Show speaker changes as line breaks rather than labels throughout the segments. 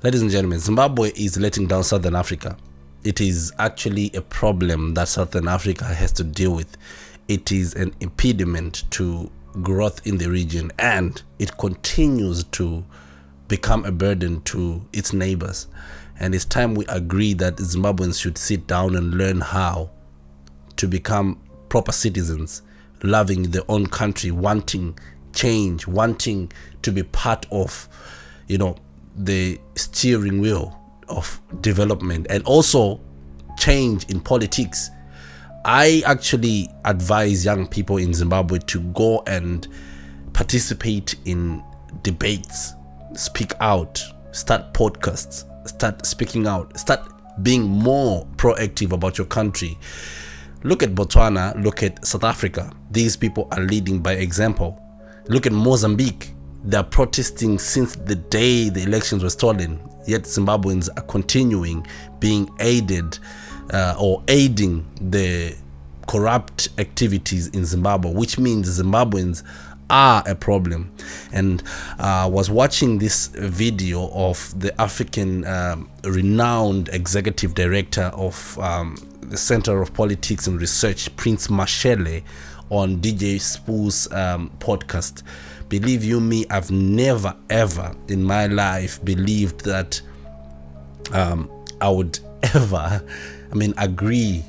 Ladies and gentlemen, Zimbabwe is letting down Southern Africa. It is actually a problem that Southern Africa has to deal with. It is an impediment to growth in the region, and it continues to become a burden to its neighbors. And it's time we agree that Zimbabweans should sit down and learn how to become proper citizens, loving their own country, wanting change, wanting to be part of, the steering wheel of development, and also change in politics. I actually advise young people in Zimbabwe to go and participate in debates, speak out, start podcasts, start speaking out, start being more proactive about your country. Look at Botswana, look at South Africa. These people are leading by example. Look at Mozambique. They're protesting since the day the elections were stolen, yet Zimbabweans are continuing being aided or aiding the corrupt activities in Zimbabwe, which means Zimbabweans are a problem. And I was watching this video of the African renowned executive director of the Center of Politics and Research, Prince Mashele, on DJ Spoo's podcast. Believe you me, I've never ever in my life believed that I would ever agree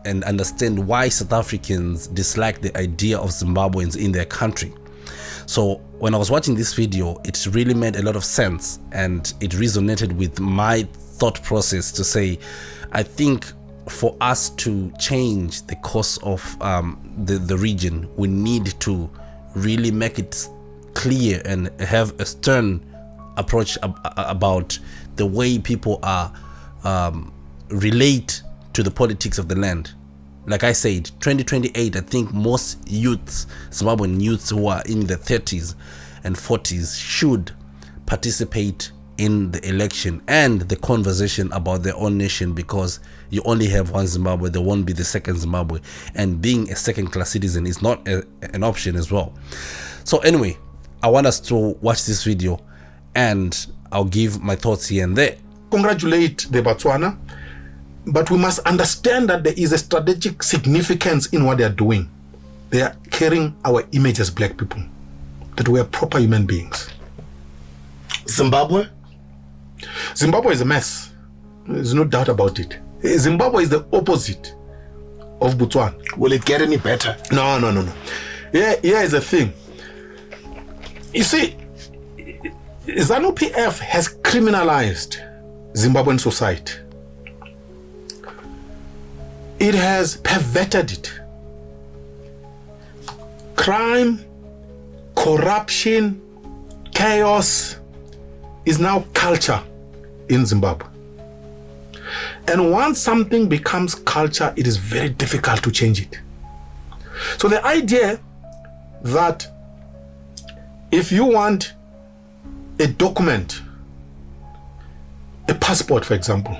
and understand why South Africans dislike the idea of Zimbabweans in their country. So when I was watching this video, it really made a lot of sense, and it resonated with my thought process to say, I think for us to change the course of the region, we need to really make it clear and have a stern approach about the way people are relate to the politics of the land. Like I said, 2028, I think most youths, Zimbabwean youths who are in their 30s and 40s, should participate in the election and the conversation about their own nation, because you only have one Zimbabwe. There won't be the second Zimbabwe, and being a second-class citizen is not an option as well. So anyway, I want us to watch this video, and I'll give my thoughts here and there.
Congratulate the Botswana, but we must understand that there is a strategic significance in what they are doing. They are carrying our image as black people, that we are proper human beings.
Zimbabwe is a mess. There's no doubt about it. Zimbabwe is the opposite of Botswana.
Will it get any better?
No. Here is the thing. You see, ZANU-PF has criminalized Zimbabwean society. It has perverted it. Crime, corruption, chaos is now culture in Zimbabwe. And once something becomes culture, it is very difficult to change it. So the idea that if you want a document, a passport, for example,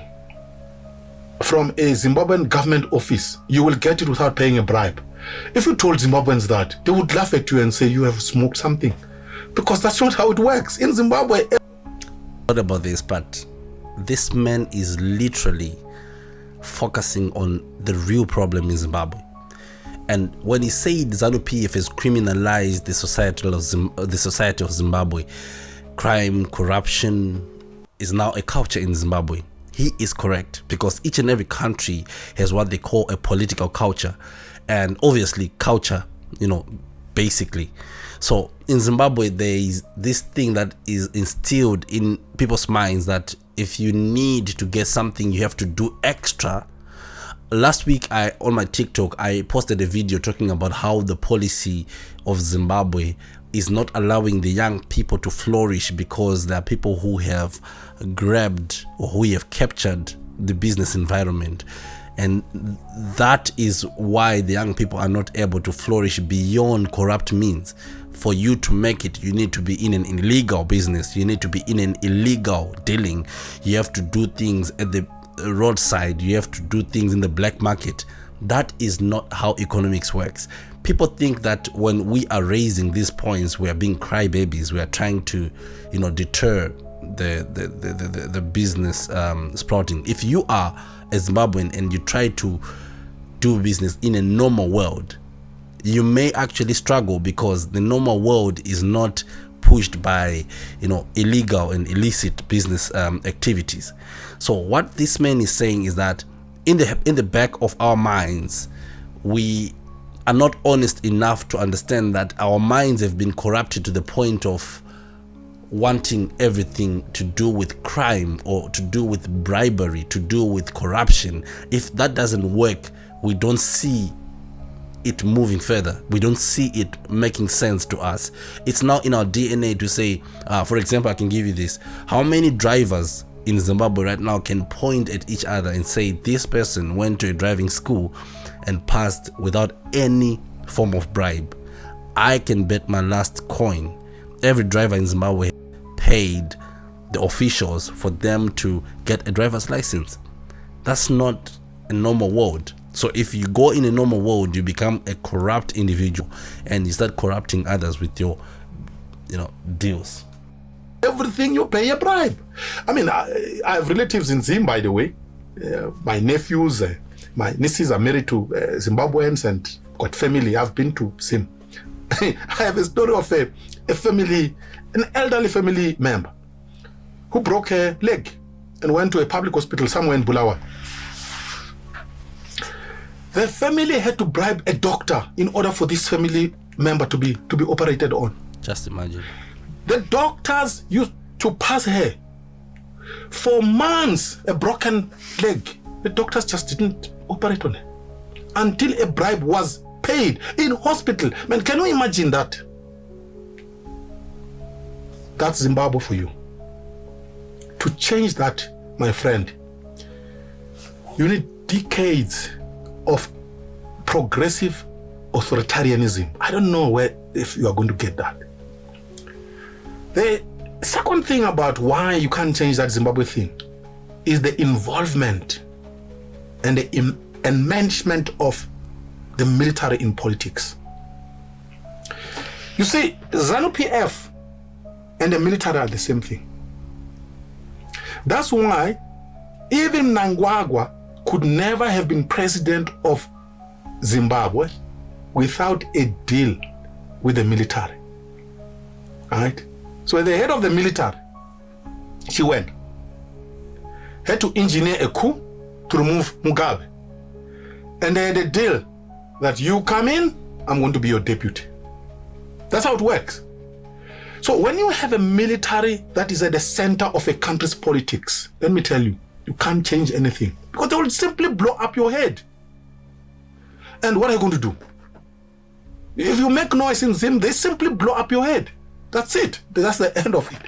from a Zimbabwean government office, you will get it without paying a bribe. If you told Zimbabweans that, they would laugh at you and say you have smoked something, because that's not how it works in Zimbabwe.
What about this part? This man is literally focusing on the real problem in Zimbabwe. And when he said ZANU-PF has criminalized the society of Zimbabwe, crime, corruption is now a culture in Zimbabwe, he is correct, because each and every country has what they call a political culture, and obviously culture, basically. So in Zimbabwe, there is this thing that is instilled in people's minds that if you need to get something, you have to do extra. Last week, on my TikTok, I posted a video talking about how the policy of Zimbabwe is not allowing the young people to flourish, because there are people who have grabbed or who have captured the business environment. And that is why the young people are not able to flourish beyond corrupt means. For you to make it, you need to be in an illegal business. You need to be in an illegal dealing. You have to do things at the roadside. You have to do things in the black market. That is not how economics works. People think that when we are raising these points, we are being crybabies. We are trying to, deter the business sprouting. If you are a Zimbabwean and you try to do business in a normal world, you may actually struggle because the normal world is not pushed by illegal and illicit business activities. So what this man is saying is that in the back of our minds, we are not honest enough to understand that our minds have been corrupted to the point of wanting everything to do with crime or to do with bribery, to do with corruption. If that doesn't work, we don't see it moving further. We don't see it making sense to us. It's now in our DNA to say, for example, I can give you this. How many drivers in Zimbabwe right now can point at each other and say this person went to a driving school and passed without any form of bribe? I can bet my last coin every driver in Zimbabwe paid the officials for them to get a driver's license. That's not a normal world. So if you go in a normal world, you become a corrupt individual and you start corrupting others with your deals.
Everything you pay a bribe. I mean, I have relatives in Zim, by the way. My nephews, my nieces are married to Zimbabweans and got family. I've been to Zim. I have a story of a family, an elderly family member who broke a leg and went to a public hospital somewhere in Bulawayo. The family had to bribe a doctor in order for this family member to be operated on.
Just imagine.
The doctors used to pass her for months, a broken leg. The doctors just didn't operate on her until a bribe was paid in hospital. Man, can you imagine that? That's Zimbabwe for you. To change that, my friend, you need decades of progressive authoritarianism. I don't know if you are going to get that. The second thing about why you can't change that Zimbabwe thing is the involvement and the enmeshment of the military in politics. You see, ZANU-PF and the military are the same thing. That's why even Mnangagwa could never have been president of Zimbabwe without a deal with the military. All right? So the head of the military, she had to engineer a coup to remove Mugabe. And they had a deal that you come in, I'm going to be your deputy. That's how it works. So when you have a military that is at the center of a country's politics, let me tell you, you can't change anything because they will simply blow up your head. And what are you going to do? If you make noise in Zim, they simply blow up your head. That's it. That's the end of it.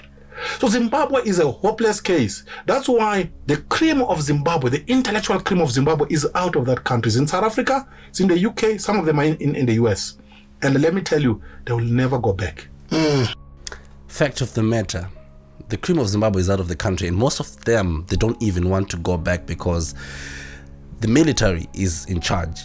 So Zimbabwe is a hopeless case. That's why the cream of Zimbabwe, the intellectual cream of Zimbabwe, is out of that country. It's in South Africa, it's in the UK, some of them are in the US. And let me tell you, they will never go back.
Fact of the matter, the cream of Zimbabwe is out of the country, and most of them, they don't even want to go back because the military is in charge.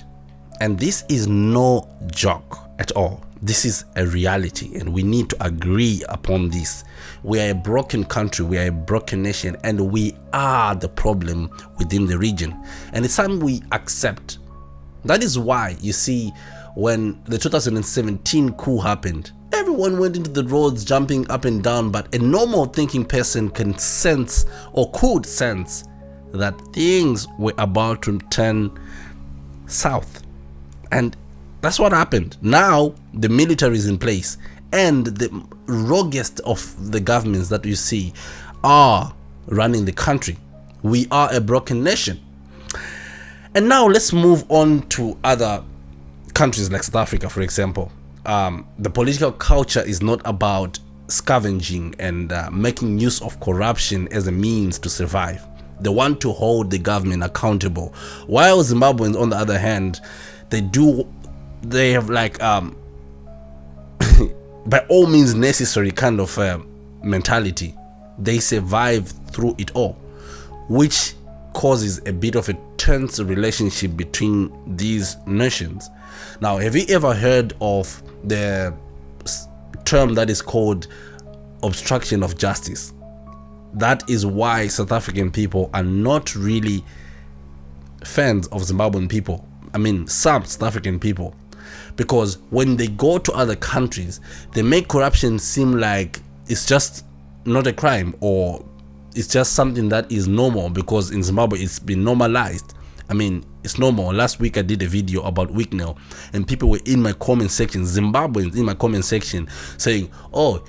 And this is no joke at all. This is a reality, and we need to agree upon this. We are a broken country, we are a broken nation, and we are the problem within the region. And it's something we accept. That is why, you see, when the 2017 coup happened, everyone went into the roads jumping up and down, but a normal thinking person can sense or could sense that things were about to turn south. And that's what happened. Now the military is in place and the roguest of the governments that you see are running the country. We are a broken nation. And now let's move on to other countries like South Africa, for example. The political culture is not about scavenging and making use of corruption as a means to survive. They want to hold the government accountable. While Zimbabweans, on the other hand, they have like by all means necessary kind of mentality. They survive through it all, which causes a bit of a tense relationship between these nations. Now, have you ever heard of the term that is called obstruction of justice? that is why South African people are not really fans of Zimbabwean people. I mean, some South African people, because when they go to other countries, they make corruption seem like it's just not a crime, or it's just something that is normal, because in Zimbabwe it's been normalized. I mean, it's normal. Last week I did a video about Wicknell, and people were in my comment section, Zimbabweans in my comment section, saying, oh,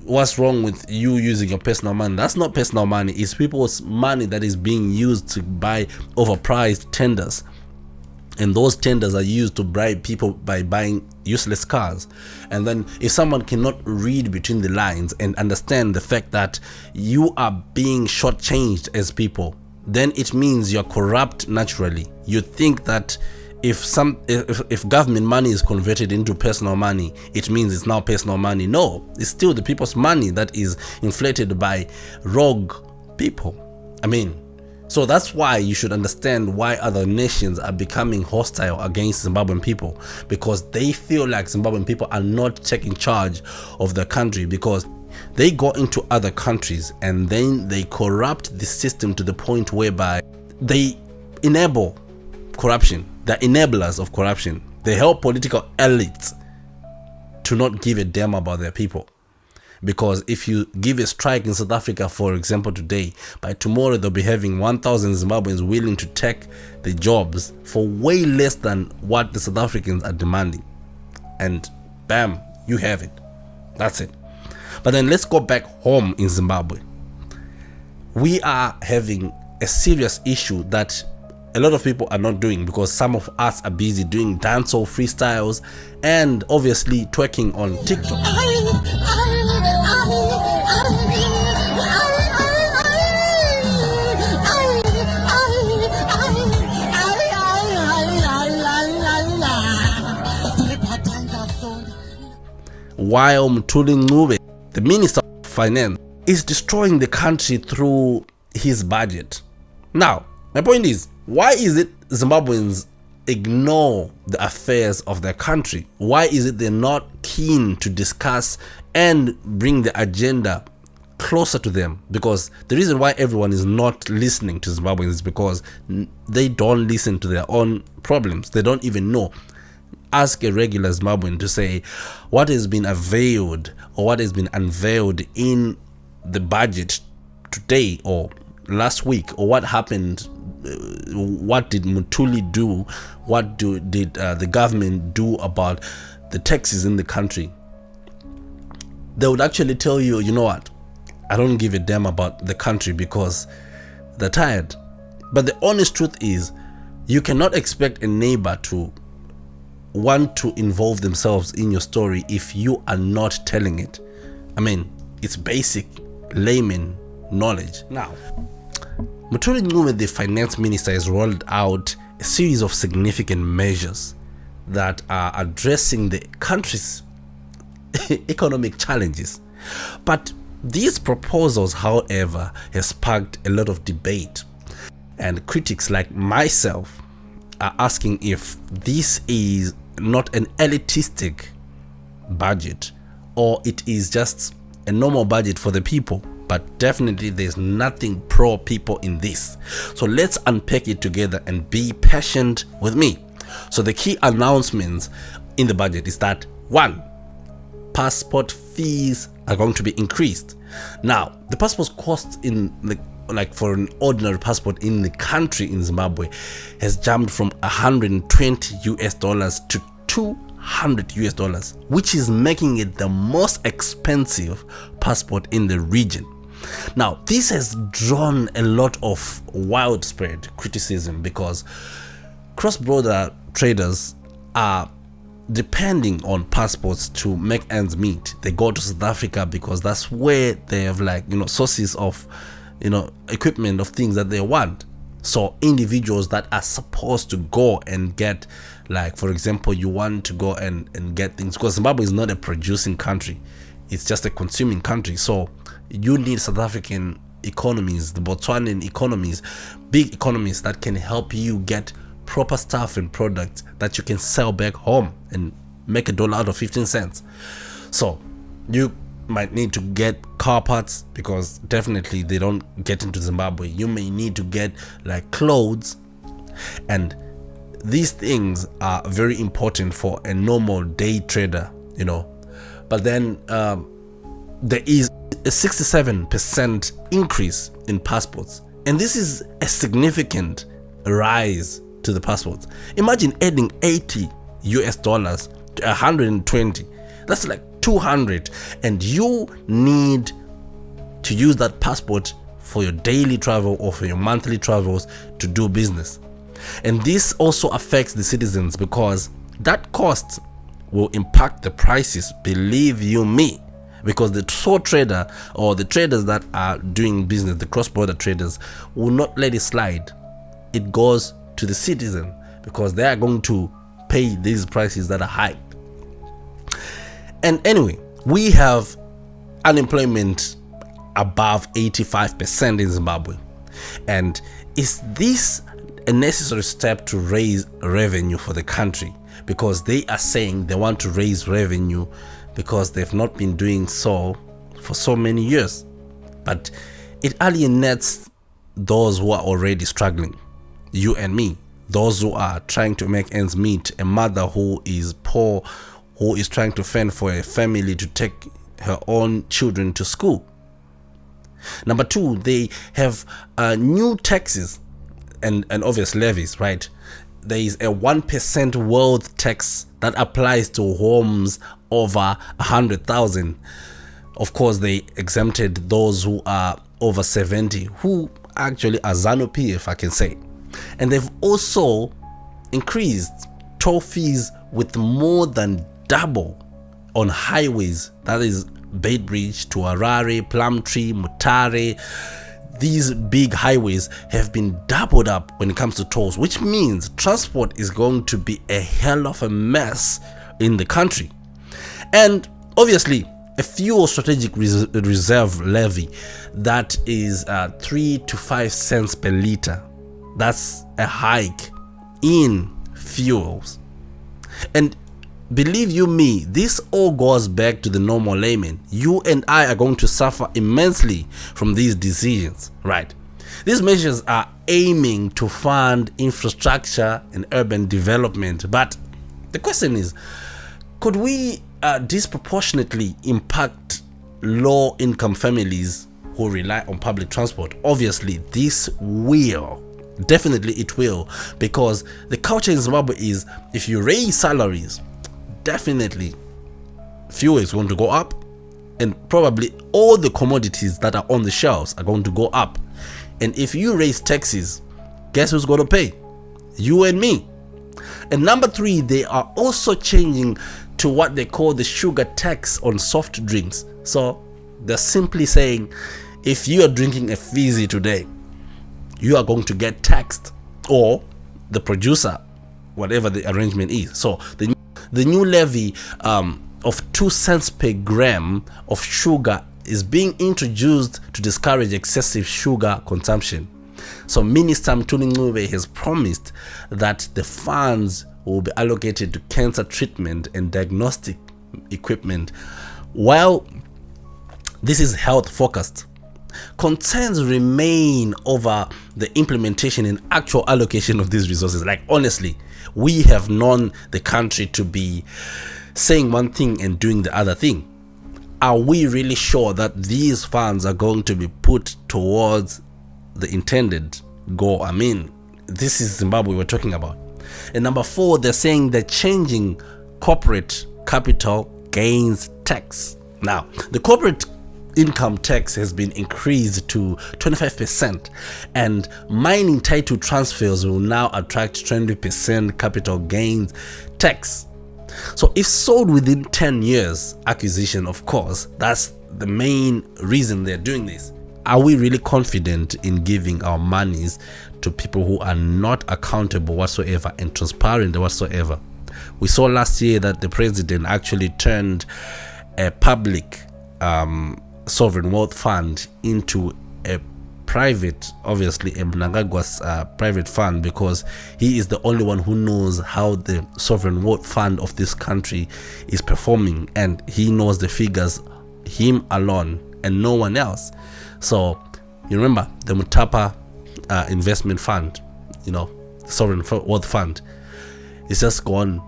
what's wrong with you using your personal money? That's not personal money. It's people's money that is being used to buy overpriced tenders. And those tenders are used to bribe people by buying useless cars. And then if someone cannot read between the lines and understand the fact that you are being shortchanged as people, then it means you're corrupt naturally. You think that if government money is converted into personal money, it means it's now personal money. No, it's still the people's money that is inflated by rogue people. I mean, so that's why you should understand why other nations are becoming hostile against Zimbabwean people, because they feel like Zimbabwean people are not taking charge of the country, because they go into other countries and then they corrupt the system to the point whereby they enable corruption. They're enablers of corruption. They help political elites to not give a damn about their people. Because if you give a strike in South Africa, for example, today, by tomorrow they'll be having 1,000 Zimbabweans willing to take the jobs for way less than what the South Africans are demanding. And bam, you have it. That's it. But then let's go back home in Zimbabwe. We are having a serious issue that a lot of people are not doing, because some of us are busy doing dancehall freestyles and obviously twerking on TikTok. While Mthuli Ncube, the Minister of Finance, is destroying the country through his budget. Now, my point is, why is it Zimbabweans ignore the affairs of their country? Why is it they're not keen to discuss and bring the agenda closer to them? Because the reason why everyone is not listening to Zimbabweans is because they don't listen to their own problems. They don't even know. Ask a regular Zimbabwean to say what has been unveiled or what has been unveiled in the budget today or last week, or what happened. What did Mthuli do? What did the government do about the taxes in the country? They would actually tell you, you know what, I don't give a damn about the country, because they're tired. But the honest truth is, you cannot expect a neighbor to want to involve themselves in your story if you are not telling it. I mean, it's basic layman knowledge. Now, Mthuli Ncube, the finance minister, has rolled out a series of significant measures that are addressing the country's economic challenges. But these proposals, however, have sparked a lot of debate, and critics like myself are asking if this is not an elitistic budget, or it is just a normal budget for the people. But definitely there's nothing pro people in this. So let's unpack it together and be patient with me. So the key announcements in the budget is that 1, passport fees are going to be increased. Now, the passport cost in the, like for an ordinary passport in the country in Zimbabwe, has jumped from $120 to $200, which is making it the most expensive passport in the region. Now, this has drawn a lot of widespread criticism, because cross-border traders are depending on passports to make ends meet. They go to South Africa because that's where they have, like, sources of, equipment of things that they want. So individuals that are supposed to go and get, like, for example, you want to go and get things, because Zimbabwe is not a producing country, it's just a consuming country. So you need South African economies, the Botswanan economies, big economies that can help you get proper stuff and products that you can sell back home and make $1 out of 15 cents. So you might need to get car parts, because definitely they don't get into Zimbabwe. You may need to get like clothes, and these things are very important for a normal day trader, but then there is a 67% increase in passports, and this is a significant rise to the passports. Imagine adding $80 to 120. That's like 200, and you need to use that passport for your daily travel or for your monthly travels to do business. And this also affects the citizens, because that cost will impact the prices, believe you me, because the sole trader or the traders that are doing business, the cross-border traders, will not let it slide. It goes to the citizen, because they are going to pay these prices that are high. And anyway, we have unemployment above 85% in Zimbabwe. And is this a necessary step to raise revenue for the country? Because they are saying they want to raise revenue because they've not been doing so for so many years. But it alienates those who are already struggling, you and me, those who are trying to make ends meet, a mother who is poor, who is trying to fend for a family to take her own children to school. Number two, they have new taxes and obvious levies, right? There is a 1% wealth tax that applies to homes over 100,000. Of course, they exempted those who are over 70, who actually are ZANU-PF, if I can say. And they've also increased toll fees with more than double on highways, that is Beitbridge to Harare, Plumtree, Mutare. These big highways have been doubled up when it comes to tolls, which means transport is going to be a hell of a mess in the country. And obviously, a fuel strategic reserve levy that is 3 to 5 cents per liter. That's a hike in fuels. And believe you me, this all goes back to the normal layman. You and I are going to suffer immensely from these decisions, right? These measures are aiming to fund infrastructure and urban development. But the question is, could we disproportionately impact low-income families who rely on public transport? Obviously, this will. Definitely it will, because the culture in Zimbabwe is, if you raise salaries, definitely fuel is going to go up, and probably all the commodities that are on the shelves are going to go up. And if you raise taxes, guess who's going to pay? You and me. And number three, they are also changing to what they call the sugar tax on soft drinks. So they're simply saying, if you are drinking a fizzy today, you are going to get taxed, or the producer, whatever the arrangement is. So the new levy of 2 cents per gram of sugar is being introduced to discourage excessive sugar consumption. So Minister Mthuli Ncube has promised that the funds will be allocated to cancer treatment and diagnostic equipment. While this is health focused, concerns remain over the implementation and actual allocation of these resources. Like, honestly, we have known the country to be saying one thing and doing the other thing. Are we really sure that these funds are going to be put towards the intended goal? I mean, this is Zimbabwe we're talking about. And number four, they're saying they're changing corporate capital gains tax. Now, the corporate income tax has been increased to 25%, and mining title transfers will now attract 20% capital gains tax. So if sold within 10 years, acquisition, of course, that's the main reason they're doing this. Are we really confident in giving our monies to people who are not accountable whatsoever and transparent whatsoever? We saw last year that the president actually turned a public sovereign wealth fund into a private, obviously a Mnangagwa's private fund, because he is the only one who knows how the sovereign wealth fund of this country is performing, and he knows the figures him alone and no one else. So you remember the Mutapa investment fund, sovereign wealth fund, it's just gone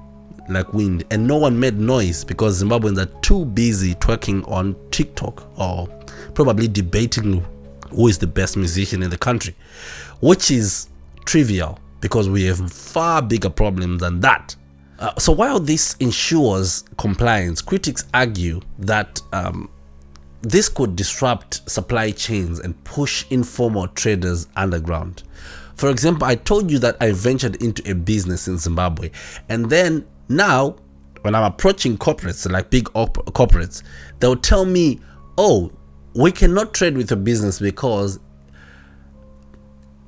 like wind, and no one made noise because Zimbabweans are too busy twerking on TikTok or probably debating who is the best musician in the country, which is trivial because we have far bigger problems than that. So while this ensures compliance, critics argue that this could disrupt supply chains and push informal traders underground. For example, I told you that I ventured into a business in Zimbabwe, and then now when I'm approaching corporates, like big corporates, they'll tell me, oh, we cannot trade with your business because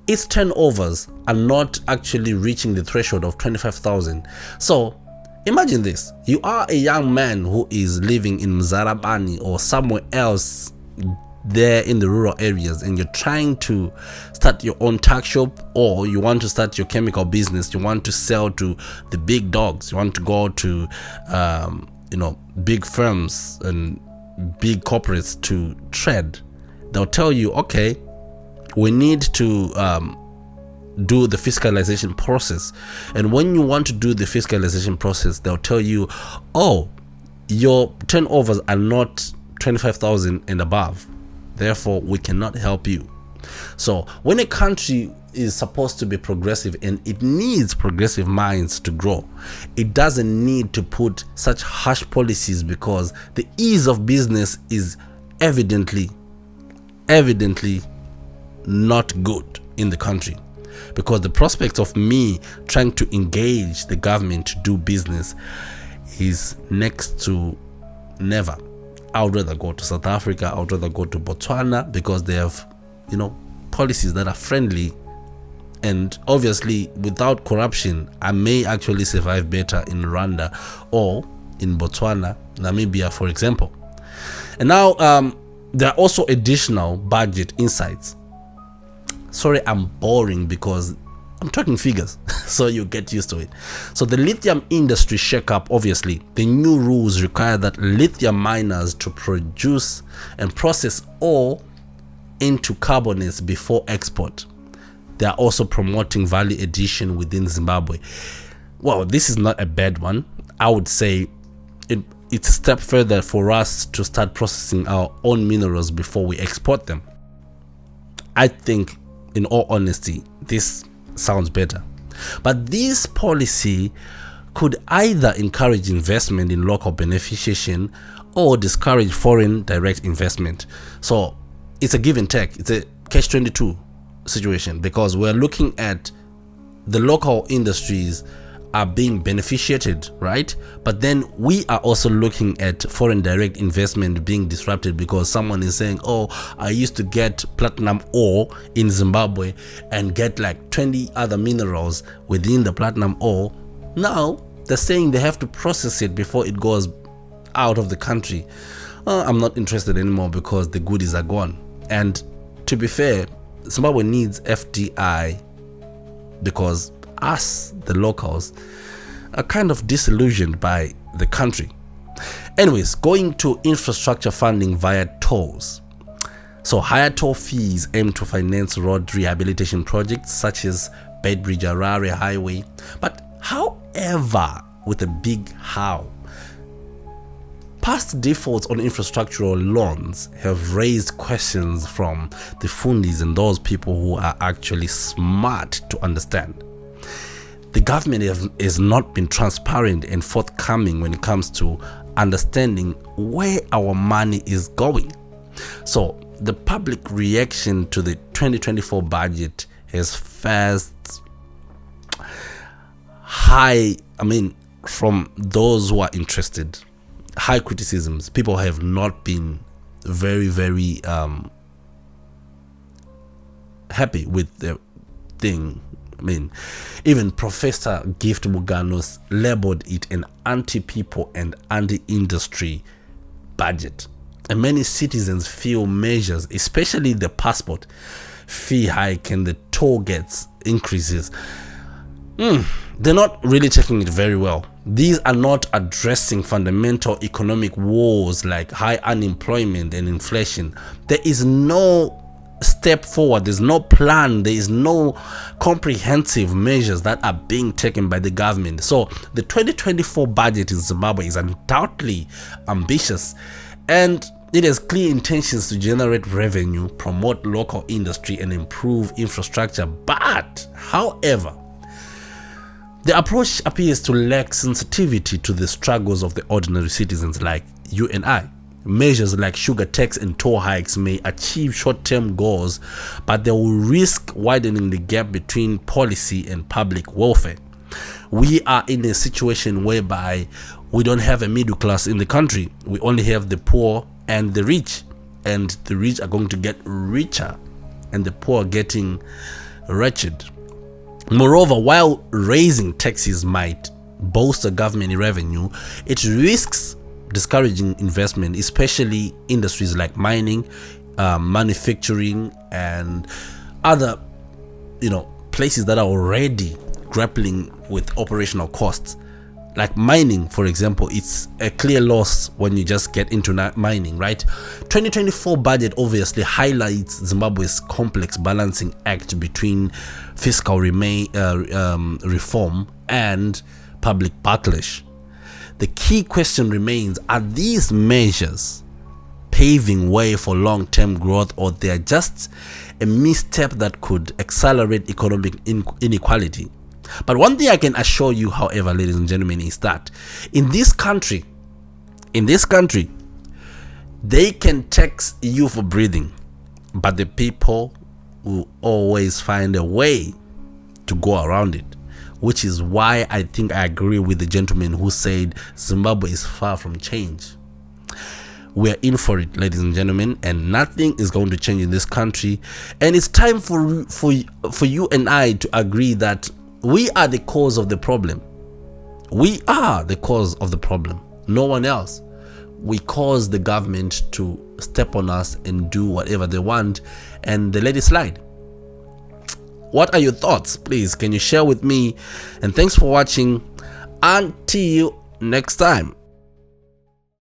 its turnovers are not actually reaching the threshold of 25,000. So imagine this: you are a young man who is living in Mzarabani or somewhere else there in the rural areas, and you're trying to start your own tuck shop, or you want to start your chemical business, you want to sell to the big dogs, you want to go to big firms and big corporates to trade. They'll tell you, okay, we need to do the fiscalization process, and when you want to do the fiscalization process, they'll tell you, oh, your turnovers are not 25,000 and above, therefore we cannot help you. So when a country is supposed to be progressive and it needs progressive minds to grow, it doesn't need to put such harsh policies, because the ease of business is evidently not good in the country, because the prospect of me trying to engage the government to do business is next to never. I would rather go to South Africa, I would rather go to Botswana, because they have policies that are friendly, and obviously without corruption I may actually survive better in Rwanda or in Botswana, Namibia, for example. And now there are also additional budget insights. Sorry, I'm boring because I'm talking figures, so you get used to it. So the lithium industry shakeup, obviously, the new rules require that lithium miners to produce and process ore into carbonates before export. They are also promoting value addition within Zimbabwe. Well, this is not a bad one. I would say it's a step further for us to start processing our own minerals before we export them. I think, in all honesty, this sounds better. But this policy could either encourage investment in local beneficiation or discourage foreign direct investment. So it's a give and take. It's a catch-22 situation, because we're looking at the local industries are being beneficiated, right? But then we are also looking at foreign direct investment being disrupted, because someone is saying, oh, I used to get platinum ore in Zimbabwe and get like 20 other minerals within the platinum ore. Now they're saying they have to process it before it goes out of the country. I'm not interested anymore because the goodies are gone. And to be fair, Zimbabwe needs FDI, because us, the locals, are kind of disillusioned by the country. Anyways, going to infrastructure funding via tolls. So higher toll fees aim to finance road rehabilitation projects such as Bedbridge Harare Highway. But however, with a big how, past defaults on infrastructural loans have raised questions from the fundis and those people who are actually smart to understand. The government has not been transparent and forthcoming when it comes to understanding where our money is going. So the public reaction to the 2024 budget has faced from those who are interested, high criticisms. People have not been very happy with the thing. Even Professor Gift Muganos labeled it an anti-people and anti-industry budget. And many citizens feel measures, especially the passport fee hike and the toll gates increases, they're not really taking it very well. These are not addressing fundamental economic woes like high unemployment and inflation. There is no step forward, there's no plan, there is no comprehensive measures that are being taken by the government. So the 2024 budget in Zimbabwe is undoubtedly ambitious, and it has clear intentions to generate revenue, promote local industry, and improve infrastructure. But however, the approach appears to lack sensitivity to the struggles of the ordinary citizens like you and I. Measures like sugar tax and toll hikes may achieve short-term goals, but they will risk widening the gap between policy and public welfare. We are in a situation whereby we don't have a middle class in the country. We only have the poor and the rich, and the rich are going to get richer and the poor are getting wretched. Moreover, while raising taxes might bolster government revenue, it risks discouraging investment, especially industries like mining, manufacturing, and other places that are already grappling with operational costs. Like mining, for example, it's a clear loss when you just get into mining, right? 2024 budget obviously highlights Zimbabwe's complex balancing act between fiscal reform and public backlash. The key question remains, are these measures paving way for long-term growth, or they are just a misstep that could accelerate economic inequality? But one thing I can assure you, however, ladies and gentlemen, is that in this country, they can tax you for breathing, but the people will always find a way to go around it. Which is why I think I agree with the gentleman who said Zimbabwe is far from change. We're in for it, ladies and gentlemen, and nothing is going to change in this country. And it's time for you and I to agree that we are the cause of the problem. We are the cause of the problem, no one else. We cause the government to step on us and do whatever they want, and they let it slide. What are your thoughts? Please, can you share with me? And thanks for watching. Until next time.